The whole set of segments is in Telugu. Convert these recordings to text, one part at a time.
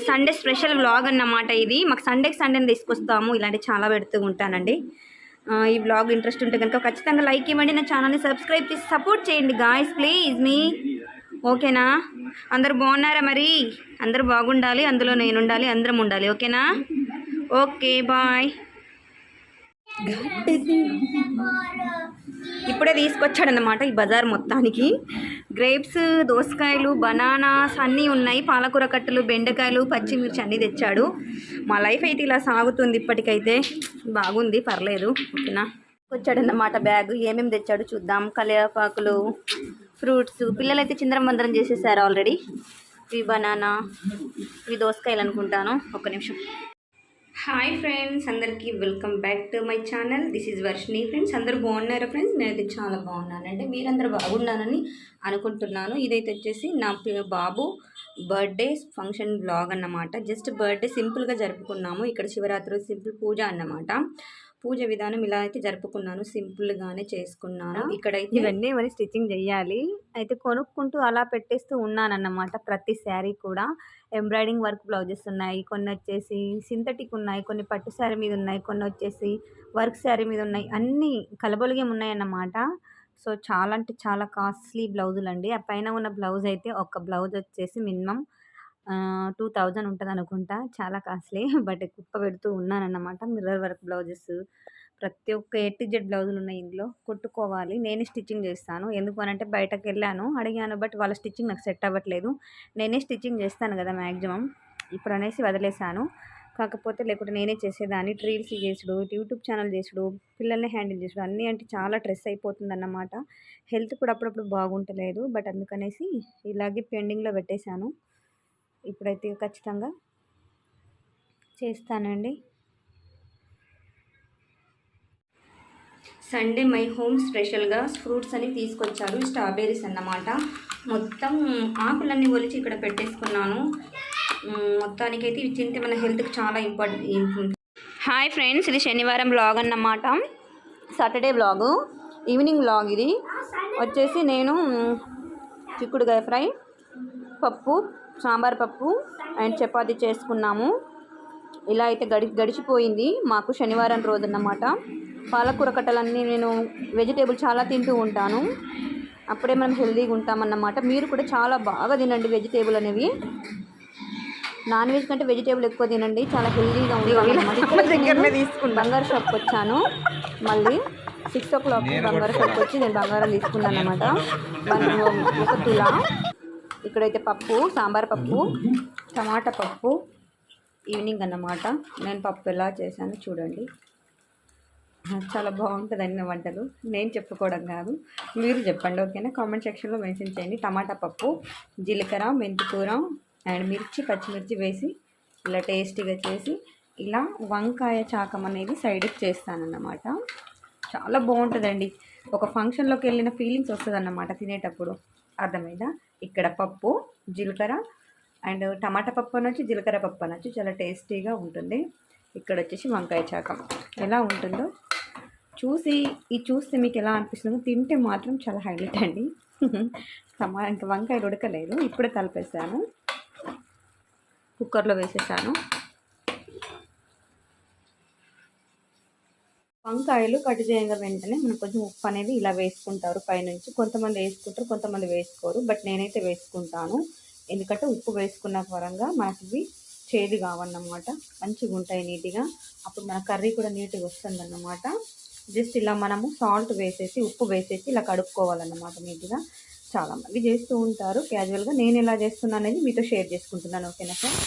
సండే స్పెషల్ వ్లాగ్ అన్నమాట. ఇది మాకు సండేకి సండేని తీసుకొస్తాము. ఇలాంటి చాలా పెడుతూ ఉంటానండి. ఈ వ్లాగ్ ఇంట్రెస్ట్ ఉంటే కనుక ఖచ్చితంగా లైక్ ఇవ్వండి, నా ఛానల్ని సబ్స్క్రైబ్ చేసి సపోర్ట్ చేయండి గాయ్స్, ప్లీజ్ మీ. ఓకేనా? అందరు బాగున్నారా? మరి అందరూ బాగుండాలి, అందులో నేను ఉండాలి, అందరం ఉండాలి. ఓకేనా? Okay, bye. ఇప్పుడే తీసుకొచ్చాడనమాట ఈ బజార్ మొత్తానికి. గ్రేప్స్, దోసకాయలు, బనానాస్ అన్నీ ఉన్నాయి. పాలకూర కట్టలు, బెండకాయలు, పచ్చిమిర్చి అన్నీ తెచ్చాడు. మా లైఫ్ అయితే ఇలా సాగుతుంది ఇప్పటికైతే. బాగుంది, పర్లేదు. ఓకేనా? వచ్చాడన్నమాట బ్యాగ్. ఏమేమి తెచ్చాడు చూద్దాం. కరివేపాకులు, ఫ్రూట్స్. పిల్లలైతే చిందరమందరం చేసేసారు ఆల్రెడీ. ఇవి బనానా, ఇవి దోసకాయలు అనుకుంటాను. ఒక్క నిమిషం. హాయ్ ఫ్రెండ్స్, అందరికీ welcome back to my channel. This is Varshini. Friends, అందరూ బాగున్నారా? ఫ్రెండ్స్, నేనైతే చాలా బాగున్నానండి. మీరందరూ బాగున్నానని అనుకుంటున్నాను. ఇదైతే వచ్చేసి నా బాబు బర్త్డే ఫంక్షన్ బ్లాగ్ అన్నమాట. జస్ట్ బర్త్డే సింపుల్గా జరుపుకున్నాము. ఇక్కడ శివరాత్రి సింపుల్ పూజ అన్నమాట. పూజ విధానం ఇలా అయితే జరుపుకున్నాను, సింపుల్గానే చేసుకున్నాను. ఇక్కడైతే ఇవన్నీ మరి స్టిచ్చింగ్ చేయాలి. అయితే కొనుక్కుంటూ అలా పెట్టేస్తూ ఉన్నానన్నమాట. ప్రతి శారీ కూడా ఎంబ్రాయిడింగ్ వర్క్ బ్లౌజెస్ ఉన్నాయి, కొన్ని వచ్చేసి సింథటిక్ ఉన్నాయి, కొన్ని పట్టు శారీ మీద ఉన్నాయి, కొన్ని వచ్చేసి వర్క్ శారీ మీద ఉన్నాయి. అన్నీ కలబొలిగేం ఉన్నాయన్నమాట. సో చాలా అంటే చాలా కాస్ట్లీ బ్లౌజులు అండి. ఆ పైన ఉన్న బ్లౌజ్ అయితే ఒక బ్లౌజ్ వచ్చేసి మినిమం 2000 ఉంటుంది అనుకుంటా. చాలా కాస్ట్లీ. బట్ కుప్ప పెడుతూ ఉన్నానన్నమాట. మిర్రర్ వర్క్ బ్లౌజెస్, ప్రతి ఒక్క A to Z బ్లౌజులు ఉన్నాయి ఇందులో. కుట్టుకోవాలి. నేనే స్టిచ్చింగ్ చేస్తాను. ఎందుకు అనంటే బయటకు వెళ్ళాను, అడిగాను, బట్ వాళ్ళ స్టిచ్చింగ్ నాకు సెట్ అవ్వట్లేదు. నేనే స్టిచ్చింగ్ చేస్తాను కదా మ్యాక్సిమం. ఇప్పుడు అనేసి వదిలేశాను. కాకపోతే లేకుంటే నేనే చేసేదాన్ని. రీల్స్ చేసుడు, యూట్యూబ్ ఛానల్ చేసుడు, పిల్లల్ని హ్యాండిల్ చేసుడు, అన్నీ అంటే చాలా స్ట్రెస్ అయిపోతుంది అన్నమాట. హెల్త్ కూడా అప్పుడప్పుడు బాగుంటలేదు. బట్ అందుకనేసి ఇలాగే పెండింగ్లో పెట్టేశాను. ఇప్పుడైతే ఖచ్చితంగా చేస్తానండి. సండే మై హోమ్ స్పెషల్గా ఫ్రూట్స్ అని తీసుకొచ్చారు. స్ట్రాబెర్రీస్ అన్నమాట. మొత్తం ఆకులన్నీ ఒలిచి ఇక్కడ పెట్టేసుకున్నాను. మొత్తానికైతే ఇవి తింటే మన హెల్త్కి చాలా ఇంపార్టెంట్. హాయ్ ఫ్రెండ్స్, ఇది శనివారం బ్లాగ్ అన్నమాట. Saturday blog, evening blog. ఇది వచ్చేసి నేను చిక్కుడుకాయ ఫ్రై, పప్పు, సాంబార్ పప్పు అండ్ చపాతీ చేసుకున్నాము. ఇలా అయితే గడిచిపోయింది మాకు శనివారం రోజు అన్నమాట. పాలకూర కట్టలన్నీ నేను వెజిటేబుల్ చాలా తింటూ ఉంటాను. అప్పుడే మనం హెల్తీగా ఉంటామన్నమాట. మీరు కూడా చాలా బాగా తినండి వెజిటేబుల్ అనేవి. నాన్ వెజ్ కంటే వెజిటేబుల్ ఎక్కువ తినండి, చాలా హెల్తీగా ఉంటుంది. బంగారు షాప్కి వచ్చాను. మళ్ళీ 6 o'clock బంగారు షాప్కి వచ్చి నేను బంగారం తీసుకున్నాను అన్నమాట. 1 తులా. ఇక్కడైతే పప్పు, సాంబార్ పప్పు, టమాటా పప్పు. ఈవినింగ్ అన్నమాట. నేను పప్పు ఎలా చేశాను చూడండి. చాలా బాగుంటుంది అన్ని వంటలు. నేను చెప్పుకోవడం కాదు, మీరు చెప్పండి. ఓకేనా? కామెంట్ సెక్షన్లో మెన్షన్ చేయండి. టమాటా పప్పు, జీలకర్ర, మెంతికూర అండ్ మిర్చి, పచ్చిమిర్చి వేసి ఇలా టేస్టీగా చేసి ఇలా వంకాయ చాకం అనేది సైడ్కి చేస్తానన్నమాట. చాలా బాగుంటుందండి. ఒక ఫంక్షన్లోకి వెళ్ళిన ఫీలింగ్స్ వస్తుంది అన్నమాట తినేటప్పుడు. అర్థమైందా? ఇక్కడ పప్పు, జీలకర్ర అండ్ టమాటా పప్పు అనొచ్చు, జీలకర్ర పప్పు అనొచ్చు, చాలా టేస్టీగా ఉంటుంది. ఇక్కడ వచ్చేసి వంకాయ చాకం ఎలా ఉంటుందో చూస్తే మీకు ఎలా అనిపిస్తుందో, తింటే మాత్రం చాలా హైలైట్ అండి. ఇంకా వంకాయలు ఉడకలేదు, ఇప్పుడే కలిపేసాను, కుక్కర్లో వేసేసాను. వంకాయలు కట్ చేయగా వెంటనే మనం కొంచెం ఉప్పు అనేది ఇలా వేసుకుంటారు పైనుంచి. కొంతమంది వేసుకుంటారు, కొంతమంది వేసుకోరు. బట్ నేనైతే వేసుకుంటాను. ఎందుకంటే ఉప్పు వేసుకున్న పరంగా మనకి ఇవి చేదు కావన్నమాట. మంచిగా ఉంటాయి నీట్గా. అప్పుడు మన కర్రీ కూడా నీట్గా వస్తుంది అన్నమాట. జస్ట్ ఇలా మనము సాల్ట్ వేసేసి, ఉప్పు వేసేసి ఇలా కడుక్కోవాలన్నమాట నీట్గా. చాలామంది చేస్తూ ఉంటారు క్యాజువల్గా. నేను ఎలా చేస్తున్నాను అనేది మీతో షేర్ చేసుకుంటున్నాను. ఓకేనా సార్?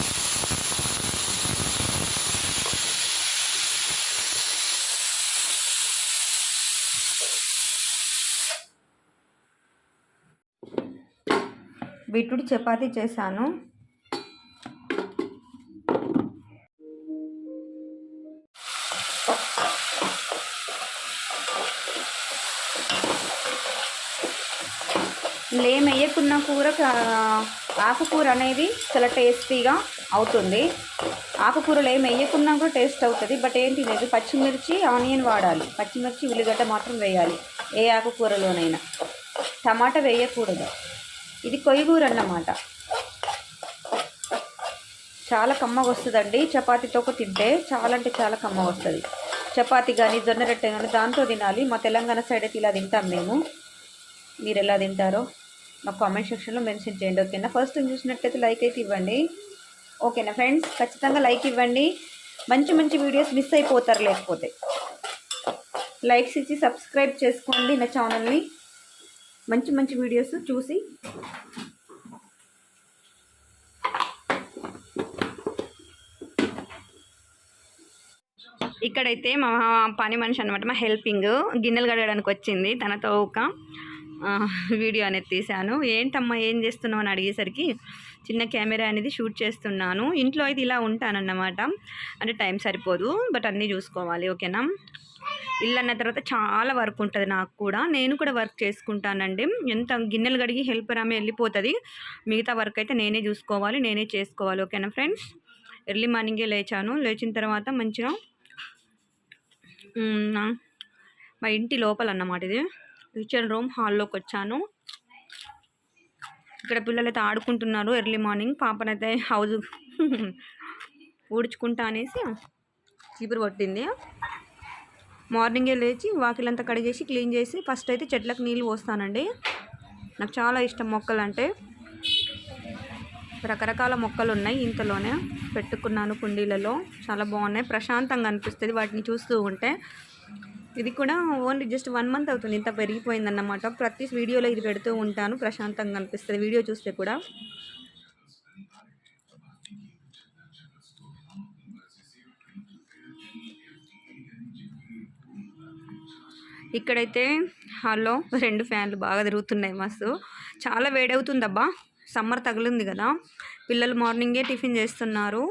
బీట్రూట్ చపాతీ చేశాను. లేం వేయకున్న కూర, ఆకుకూర అనేది చాలా టేస్టీగా అవుతుంది. ఆకుకూరలు ఏం వేయకున్నా కూడా టేస్ట్ అవుతుంది. బట్ ఏంటి లేదు, పచ్చిమిర్చి, ఆనియన్ వాడాలి. పచ్చిమిర్చి, ఉల్లిగడ్డ మాత్రం వేయాలి ఏ ఆకుకూరలోనైనా. టమాటా వేయకూడదు. ఇది కొయ్యగూర అన్నమాట. చాలా కమ్మగా వస్తుందండి. చపాతీతో తింటే చాలా అంటే చాలా కమ్మగా వస్తుంది. చపాతీ కానీ జొన్న రొట్టె కానీ దాంతో తినాలి. మా తెలంగాణ సైడ్ అయితే ఇలా తింటాం మేము. మీరు ఎలా తింటారో మా కామెంట్ సెక్షన్లో మెన్షన్ చేయండి. ఓకేనా? ఫస్ట్ చూసినట్టయితే లైక్ అయితే ఇవ్వండి. ఓకేనా ఫ్రెండ్స్? ఖచ్చితంగా లైక్ ఇవ్వండి. మంచి మంచి వీడియోస్ మిస్ అయిపోతారు లేకపోతే. లైక్స్ ఇచ్చి సబ్స్క్రైబ్ చేసుకోండి నా ఛానల్ని. మంచి మంచి వీడియోస్ చూసి ఇక్కడైతే మా పని మనిషి అనమాట, మా హెల్పింగ్ గిన్నెలు కడగడానికి వచ్చింది. తనతో ఒక వీడియో అనేది తీశాను. ఏంటమ్మా ఏం చేస్తున్నావు అని అడిగేసరికి చిన్న కెమెరా అనేది షూట్ చేస్తున్నాను. ఇంట్లో అయితే ఇలా ఉంటానన్నమాట. అంటే టైం సరిపోదు, బట్ అన్నీ చూసుకోవాలి. ఓకేనా? ఇల్లు అన్న తర్వాత చాలా వర్క్ ఉంటుంది నాకు కూడా. నేను కూడా వర్క్ చేసుకుంటానండి. ఎంత గిన్నెలు కడిగి హెల్పర్ ఆమె వెళ్ళిపోతుంది, మిగతా వర్క్ అయితే నేనే చూసుకోవాలి, నేనే చేసుకోవాలి. ఓకేనా ఫ్రెండ్స్? ఎర్లీ మార్నింగే లేచాను. లేచిన తర్వాత మంచిగా మా ఇంటి లోపల అన్నమాట, ఇది కిచెన్ రూమ్, హాల్లోకి వచ్చాను. ఇక్కడ పిల్లలైతే ఆడుకుంటున్నారు ఎర్లీ మార్నింగ్. పాపనైతే హౌస్ ఊడ్చుకుంటా అనేసి చీపురు కొట్టింది. మార్నింగే లేచి వాకిలంతా కడిగేసి క్లీన్ చేసి ఫస్ట్ అయితే చెట్లకు నీళ్ళు పోస్తానండి. నాకు చాలా ఇష్టం మొక్కలు అంటే. రకరకాల మొక్కలు ఉన్నాయి, ఇంతలోనే పెట్టుకున్నాను కుండీలలో. చాలా బాగున్నాయి, ప్రశాంతంగా అనిపిస్తుంది వాటిని చూస్తూ ఉంటే. ఇది కూడా ఓన్లీ జస్ట్ 1 month అవుతుంది, ఇంత పెరిగిపోయిందన్నమాట. ప్రతి వీడియోలో ఇది పెడుతూ ఉంటాను, ప్రశాంతంగా అనిపిస్తుంది వీడియో చూస్తే కూడా. ఇక్కడైతే హాల్లో 2 ఫ్యాన్లు బాగా తిరుగుతున్నాయి మస్తు. చాలా వేడవుతుందబ్బా, సమ్మర్ తగిలింది కదా. పిల్లలు మార్నింగే టిఫిన్ చేస్తున్నారు.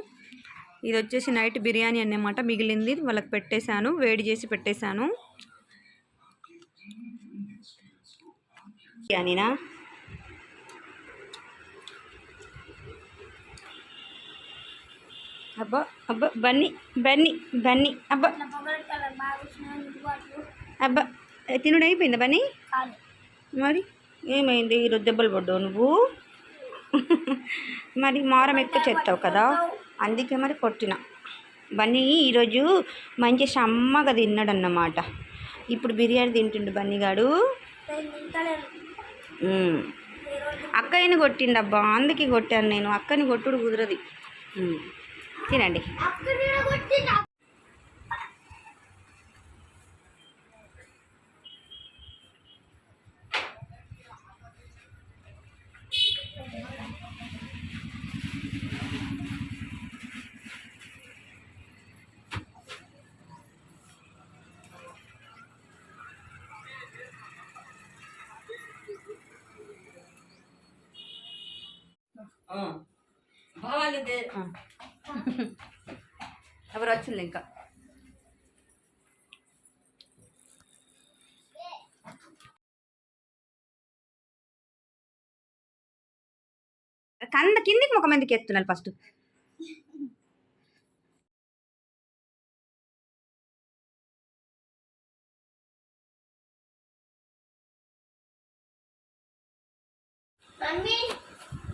ఇది వచ్చేసి నైట్ బిర్యానీ అన్నమాట, మిగిలింది వాళ్ళకి పెట్టేశాను, వేడి చేసి పెట్టేశాను. బిర్యానీనా? అబ్బా అబ్బా బన్నీ బన్నీ బన్నీ అబ్బా అబ్బా తినుడు అయిపోయిందా బన్నీ? మరి ఏమైంది? ఈరోజు దెబ్బలు పడ్డావు నువ్వు. మరి మారం ఎక్కువ చేస్తావు కదా, అందుకే మరి కొట్టిన. బన్నీ ఈరోజు మంచి సమ్మగా తిన్నాడు అన్నమాట. ఇప్పుడు బిర్యానీ తింటుండు బన్నీగాడు. అక్కయ్యని కొట్టిండబ్బా, అందుకే కొట్టాను నేను. అక్కని కొట్టుడు కుదరది. తినండి. ఎవరు వచ్చింది ఇంకా? కిందికి ముఖం ఎందుకు ఎత్తున్నారు ఫస్ట్?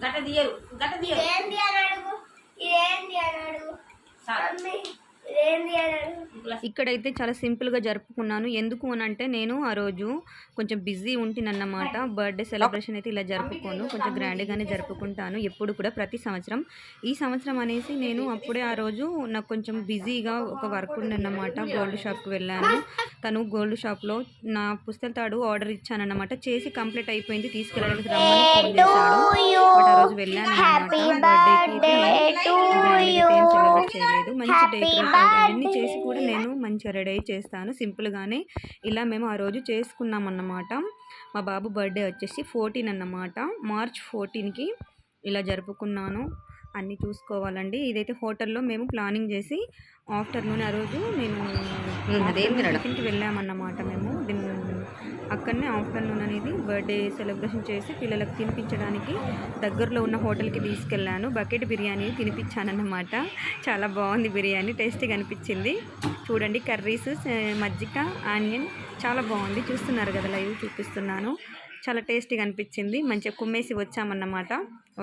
గట్ట తీయరు, గట్ట తీయరు. ఇక్కడైతే చాలా సింపుల్గా జరుపుకున్నాను. ఎందుకు అని అంటే నేను ఆ రోజు కొంచెం బిజీ ఉంటినన్నమాట. బర్త్డే సెలబ్రేషన్ అయితే ఇలా జరుపుకోను, కొంచెం గ్రాండ్గానే జరుపుకుంటాను ఎప్పుడు కూడా, ప్రతి సంవత్సరం. ఈ సంవత్సరం అనేసి నేను అప్పుడే ఆ రోజు నాకు కొంచెం బిజీగా ఒక వర్క్ ఉందన్నమాట. గోల్డ్ షాప్కి వెళ్ళాను. తను గోల్డ్ షాప్లో నా పుస్తల తాడు ఆర్డర్ ఇచ్చానన్నమాట. చేసి కంప్లీట్ అయిపోయింది, తీసుకెళ్ళడానికి రమ్మని ఫోన్ చేశాడు. బట్ ఆ రోజు వెళ్ళాను అన్నమాట. బర్త్డేకి సెలబ్రేట్ చేయలేదు, మంచి డెకరేషన్ అవన్నీ చేసి కూడా నేను మంచిగా రెడీ చేస్తాను సింపుల్గానే. ఇలా మేము ఆ రోజు చేసుకున్నామన్నమాట. మా బాబు బర్త్డే వచ్చేసి 14 అన్నమాట. March 14కి ఇలా జరుపుకున్నాను. అన్నీ చూసుకోవాలండి. ఇదైతే హోటల్లో మేము ప్లానింగ్ చేసి ఆఫ్టర్నూన్ ఆ రోజు నేను టిఫిన్కి వెళ్ళామన్నమాట. మేము అక్కడనే ఆఫ్టర్నూన్ అనేది బర్త్డే సెలబ్రేషన్ చేసి పిల్లలకు తినిపించడానికి దగ్గరలో ఉన్న హోటల్కి తీసుకెళ్ళాను. బకెట్ బిర్యానీ తినిపించానన్నమాట. చాలా బాగుంది బిర్యానీ, టేస్టీగా అనిపించింది. చూడండి, కర్రీస్, మజ్జిగ, ఆనియన్ చాలా బాగుంది. చూస్తున్నారు కదా, లైవ్ చూపిస్తున్నాను. చాలా టేస్టీగా అనిపించింది. మంచిగా కుమ్మేసి వచ్చామన్నమాట.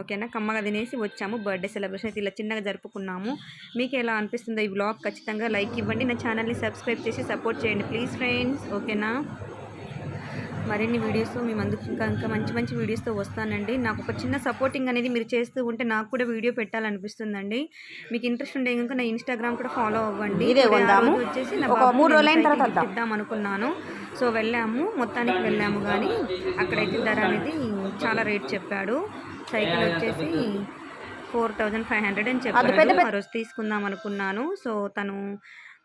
ఓకేనా. కమ్మగా తినేసి వచ్చాము. బర్త్డే సెలబ్రేషన్ అయితే ఇలా చిన్నగా జరుపుకున్నాము. మీకు ఎలా అనిపిస్తుందో ఈ వ్లాగ్ ఖచ్చితంగా లైక్ ఇవ్వండి. నా ఛానల్ని సబ్స్క్రైబ్ చేసి సపోర్ట్ చేయండి ప్లీజ్ ఫ్రెండ్స్. ఓకేనా. మరిన్ని వీడియోస్తో మీ ముందుకు ఇంకా మంచి వీడియోస్తో వస్తానండి. నాకు ఒక చిన్న సపోర్టింగ్ అనేది మీరు చేస్తూ ఉంటే నాకు కూడా వీడియో పెట్టాలనిపిస్తుందండి. మీకు ఇంట్రెస్ట్ ఉంటే కనుక నా ఇన్స్టాగ్రామ్ కూడా ఫాలో అవ్వండి. వచ్చేసి నా బాబు ఇద్దాం అనుకున్నాను. సో వెళ్ళాము, మొత్తానికి వెళ్ళాము. కానీ అక్కడైతే ధర అనేది చాలా రేట్ చెప్పాడు. సైకిల్ వచ్చేసి 4500 అని చెప్పాడు. ఆ రోజు తీసుకుందాం అనుకున్నాను. సో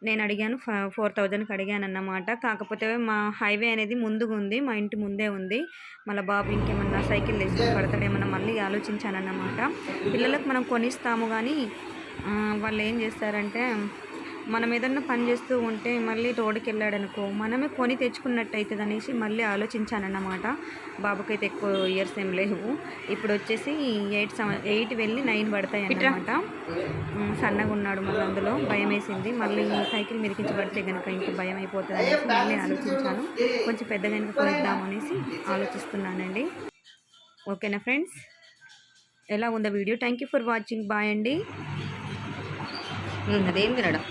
నేను అడిగాను 4000కి అడిగాను అన్నమాట. కాకపోతే మా హైవే అనేది ముందుగా ఉంది, మా ఇంటి ముందే ఉంది. మళ్ళీ బాబు ఇంకేమన్నా సైకిల్ వేసుకొని పడతాడేమన్నా మళ్ళీ ఆలోచించానన్నమాట. పిల్లలకు మనం కొనిస్తాము కానీ వాళ్ళు ఏం చేస్తారంటే మనం ఏదన్నా పని చేస్తూ ఉంటే మళ్ళీ రోడ్డుకి వెళ్ళాడనుకో మనమే కొని తెచ్చుకున్నట్టు అవుతుంది అనేసి మళ్ళీ ఆలోచించానన్నమాట. బాబుకైతే ఎక్కువ ఇయర్స్ ఏం లేవు. ఇప్పుడు వచ్చేసి 8 వెళ్ళి 9 పడతాయి అన్నమాట. సన్నగా ఉన్నాడు. మళ్ళీ అందులో భయం వేసింది. మళ్ళీ సైకిల్ మిరికించి పడితే కనుక ఇంకా భయం అయిపోతుంది అనేసి మళ్ళీ ఆలోచించాను. కొంచెం పెద్దగా కనుక కొనిద్దాం అనేసి ఆలోచిస్తున్నానండి. ఓకేనా ఫ్రెండ్స్, ఎలా ఉందో video. Thank you for watching. Bye అండి. అదేం తినడం.